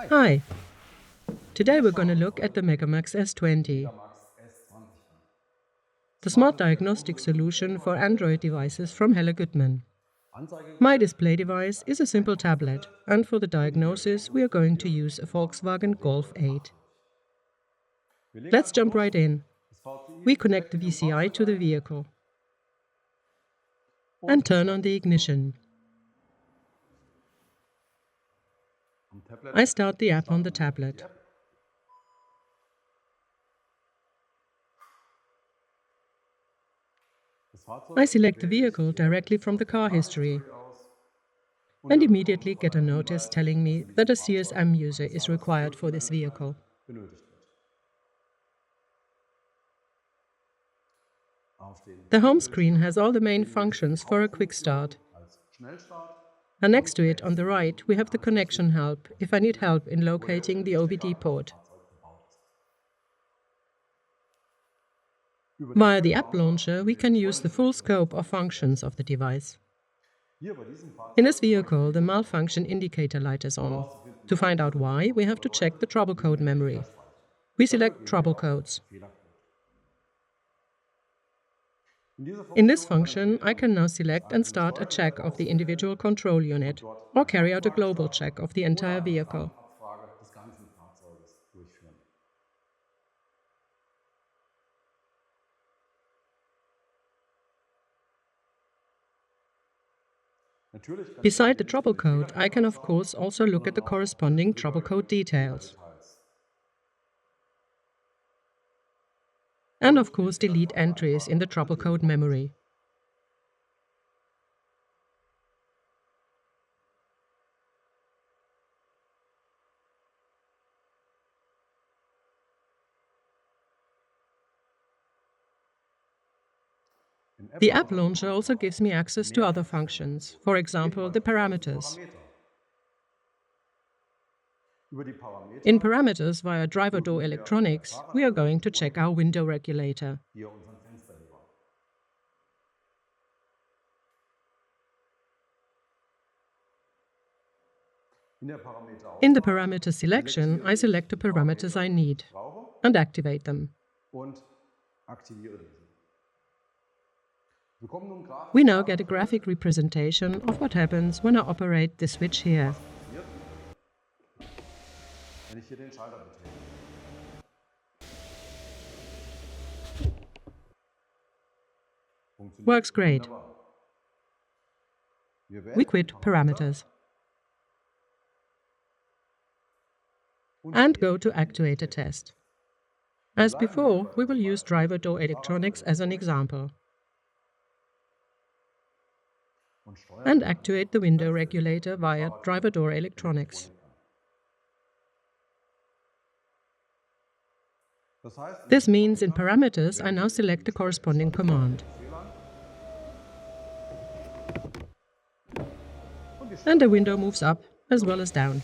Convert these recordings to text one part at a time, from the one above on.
Hi, today we're going to look at the Megamax S20, the smart diagnostic solution for Android devices from Hella Gutmann. My display device is a simple tablet, and for the diagnosis we are going to use a Volkswagen Golf 8. Let's jump right in. We connect the VCI to the vehicle and turn on the ignition. I start the app on the tablet. I select the vehicle directly from the car history and immediately get a notice telling me that a CSM user is required for this vehicle. The home screen has all the main functions for a quick start. And next to it on the right we have the connection help if I need help in locating the OBD port. Via the app launcher we can use the full scope of functions of the device. In this vehicle the malfunction indicator light is on. To find out why, we have to check the trouble code memory. We select trouble codes. In this function, I can now select and start a check of the individual control unit or carry out a global check of the entire vehicle. Beside the trouble code, I can of course also look at the corresponding trouble code details. And of course delete entries in the trouble code memory. The app launcher also gives me access to other functions, for example, the parameters. In parameters via driver door electronics, we are going to check our window regulator. In the parameter selection, I select the parameters I need and activate them. We now get a graphic representation of what happens when I operate the switch here. Works great. We quit parameters and go to actuator test. As before, we will use driver door electronics as an example and actuate the window regulator via driver door electronics. This means in parameters I now select the corresponding command. And the window moves up as well as down.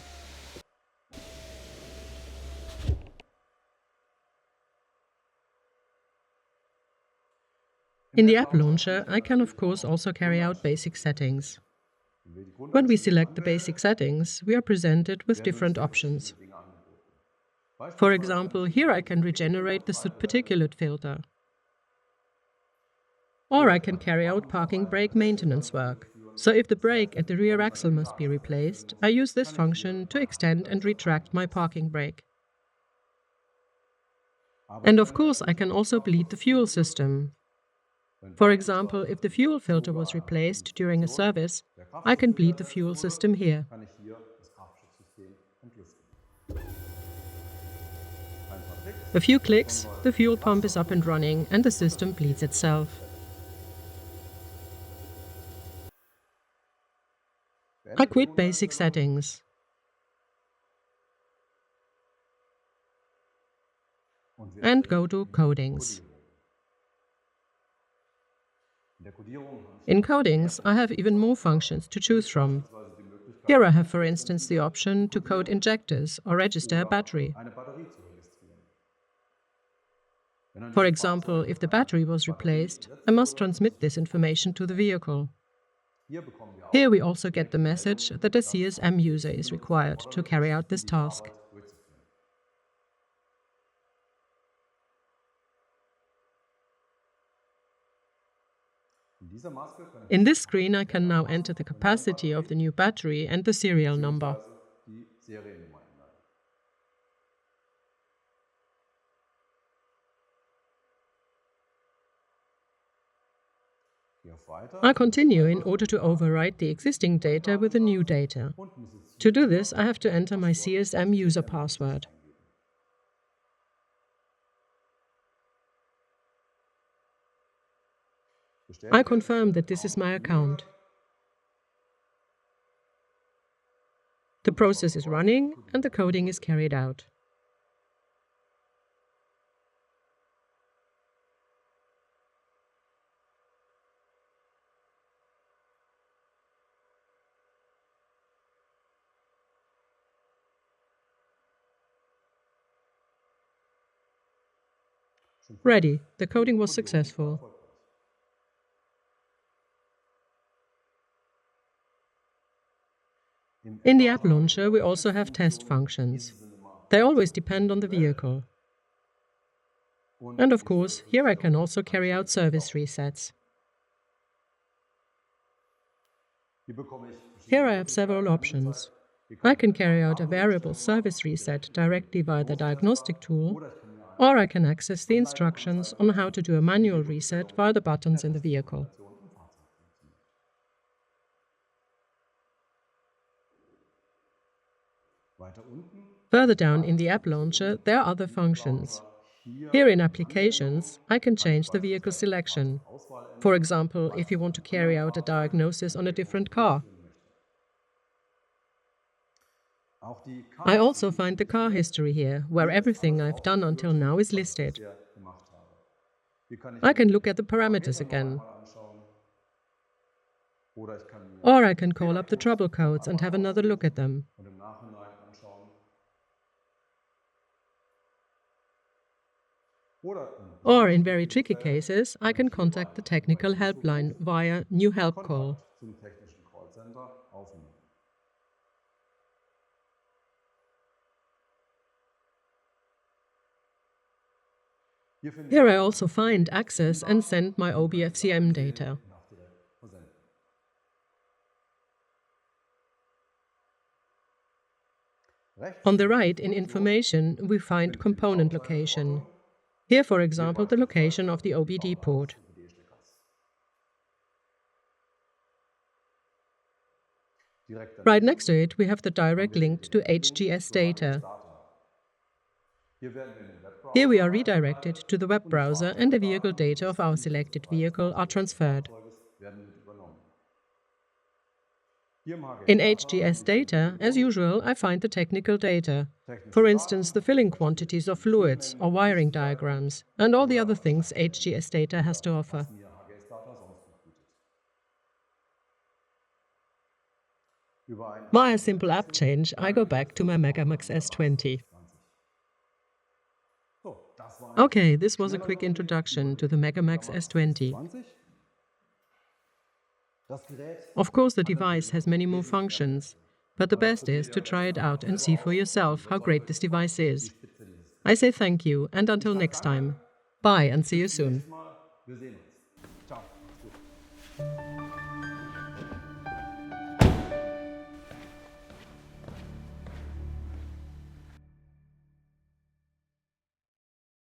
In the app launcher, I can of course also carry out basic settings. When we select the basic settings, we are presented with different options. For example, here I can regenerate the soot particulate filter. Or I can carry out parking brake maintenance work. So if the brake at the rear axle must be replaced, I use this function to extend and retract my parking brake. And of course I can also bleed the fuel system. For example, if the fuel filter was replaced during a service, I can bleed the fuel system here. A few clicks, the fuel pump is up and running and the system bleeds itself. I quit basic settings and go to codings. In codings, I have even more functions to choose from. Here I have, for instance, the option to code injectors or register a battery. For example, if the battery was replaced, I must transmit this information to the vehicle. Here we also get the message that a CSM user is required to carry out this task. In this screen, I can now enter the capacity of the new battery and the serial number. I continue in order to overwrite the existing data with the new data. To do this, I have to enter my CSM user password. I confirm that this is my account. The process is running and the coding is carried out. Ready. The coding was successful. In the app launcher, we also have test functions. They always depend on the vehicle. And of course, here I can also carry out service resets. Here I have several options. I can carry out a variable service reset directly via the diagnostic tool, or I can access the instructions on how to do a manual reset via the buttons in the vehicle. Further down in the app launcher, there are other functions. Here in Applications, I can change the vehicle selection. For example, if you want to carry out a diagnosis on a different car. I also find the car history here, where everything I've done until now is listed. I can look at the parameters again. Or I can call up the trouble codes and have another look at them. Or in very tricky cases, I can contact the technical helpline via New Help Call. Here I also find, access and send my OBFCM data. On the right, in Information, we find component location. Here, for example, the location of the OBD port. Right next to it, we have the direct link to HGS data. Here we are redirected to the web browser and the vehicle data of our selected vehicle are transferred. In HGS data, as usual, I find the technical data. For instance, the filling quantities of fluids or wiring diagrams, and all the other things HGS data has to offer. Via a simple app change, I go back to my Megamax S20. Okay, this was a quick introduction to the Megamax S20. Of course, the device has many more functions, but the best is to try it out and see for yourself how great this device is. I say thank you, and until next time. Bye, and see you soon.